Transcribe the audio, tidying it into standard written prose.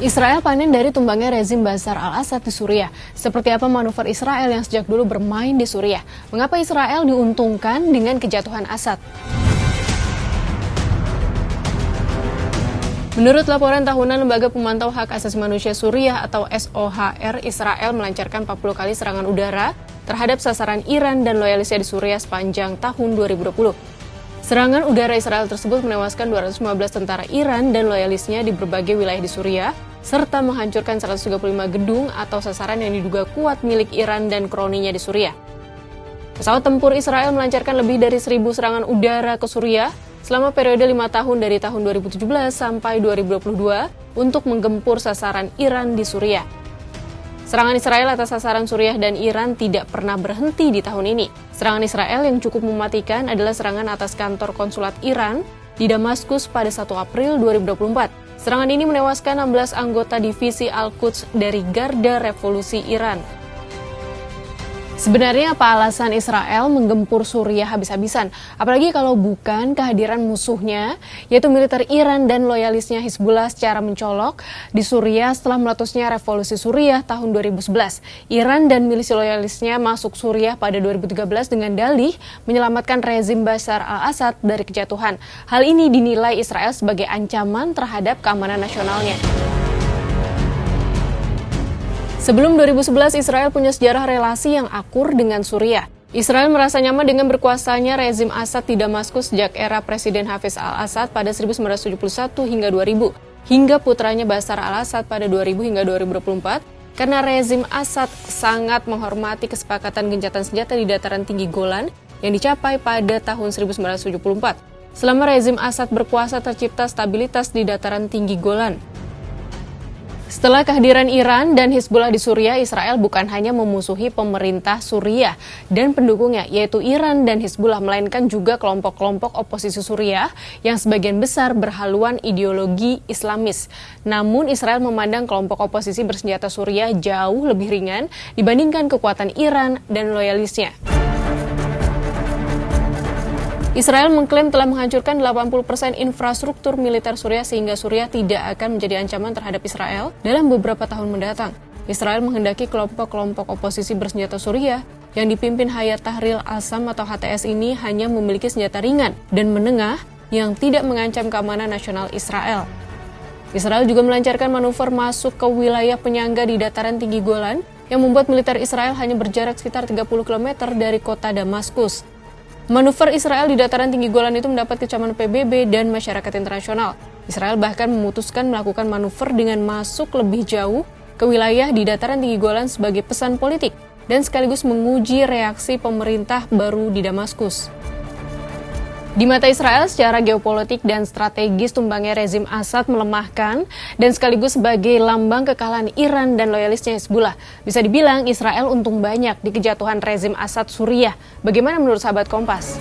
Israel panen dari tumbangnya rezim Bashar al-Assad di Suriah. Seperti apa manuver Israel yang sejak dulu bermain di Suriah? Mengapa Israel diuntungkan dengan kejatuhan Assad? Menurut laporan tahunan Lembaga Pemantau Hak Asasi Manusia Suriah atau SOHR, Israel melancarkan 40 kali serangan udara terhadap sasaran Iran dan loyalisnya di Suriah sepanjang tahun 2020. Serangan udara Israel tersebut menewaskan 215 tentara Iran dan loyalisnya di berbagai wilayah di Suriah, serta menghancurkan 135 gedung atau sasaran yang diduga kuat milik Iran dan kroninya di Suriah. Pesawat tempur Israel melancarkan lebih dari 1.000 serangan udara ke Suriah selama periode 5 tahun dari tahun 2017 sampai 2022 untuk menggempur sasaran Iran di Suriah. Serangan Israel atas sasaran Suriah dan Iran tidak pernah berhenti di tahun ini. Serangan Israel yang cukup mematikan adalah serangan atas kantor konsulat Iran di Damaskus pada 1 April 2024. Serangan ini menewaskan 16 anggota divisi Al-Quds dari Garda Revolusi Iran. Sebenarnya apa alasan Israel menggempur Suriah habis-habisan? Apalagi kalau bukan kehadiran musuhnya, yaitu militer Iran dan loyalisnya Hizbullah secara mencolok di Suriah setelah meletusnya revolusi Suriah tahun 2011. Iran dan milisi loyalisnya masuk Suriah pada 2013 dengan dalih menyelamatkan rezim Bashar al-Assad dari kejatuhan. Hal ini dinilai Israel sebagai ancaman terhadap keamanan nasionalnya. Sebelum 2011, Israel punya sejarah relasi yang akur dengan Suriah. Israel merasa nyaman dengan berkuasanya rezim Assad di Damaskus sejak era Presiden Hafez al-Assad pada 1971 hingga 2000, hingga putranya Bashar al-Assad pada 2000 hingga 2024, karena rezim Assad sangat menghormati kesepakatan gencatan senjata di dataran tinggi Golan yang dicapai pada tahun 1974. Selama rezim Assad berkuasa tercipta stabilitas di dataran tinggi Golan. Setelah kehadiran Iran dan Hizbullah di Suriah, Israel bukan hanya memusuhi pemerintah Suriah dan pendukungnya, yaitu Iran dan Hizbullah, melainkan juga kelompok-kelompok oposisi Suriah yang sebagian besar berhaluan ideologi Islamis. Namun Israel memandang kelompok oposisi bersenjata Suriah jauh lebih ringan dibandingkan kekuatan Iran dan loyalisnya. Israel mengklaim telah menghancurkan 80% infrastruktur militer Suriah sehingga Suriah tidak akan menjadi ancaman terhadap Israel dalam beberapa tahun mendatang. Israel menghendaki kelompok-kelompok oposisi bersenjata Suriah yang dipimpin Hayat Tahrir al-Sham atau HTS ini hanya memiliki senjata ringan dan menengah yang tidak mengancam keamanan nasional Israel. Israel juga melancarkan manuver masuk ke wilayah penyangga di dataran tinggi Golan yang membuat militer Israel hanya berjarak sekitar 30 km dari kota Damaskus. Manuver Israel di dataran tinggi Golan itu mendapat kecaman PBB dan masyarakat internasional. Israel bahkan memutuskan melakukan manuver dengan masuk lebih jauh ke wilayah di dataran tinggi Golan sebagai pesan politik dan sekaligus menguji reaksi pemerintah baru di Damaskus. Di mata Israel, secara geopolitik dan strategis tumbangnya rezim Assad melemahkan dan sekaligus sebagai lambang kekalahan Iran dan loyalisnya Hizbullah. Bisa dibilang Israel untung banyak di kejatuhan rezim Assad Suriah. Bagaimana menurut sahabat Kompas?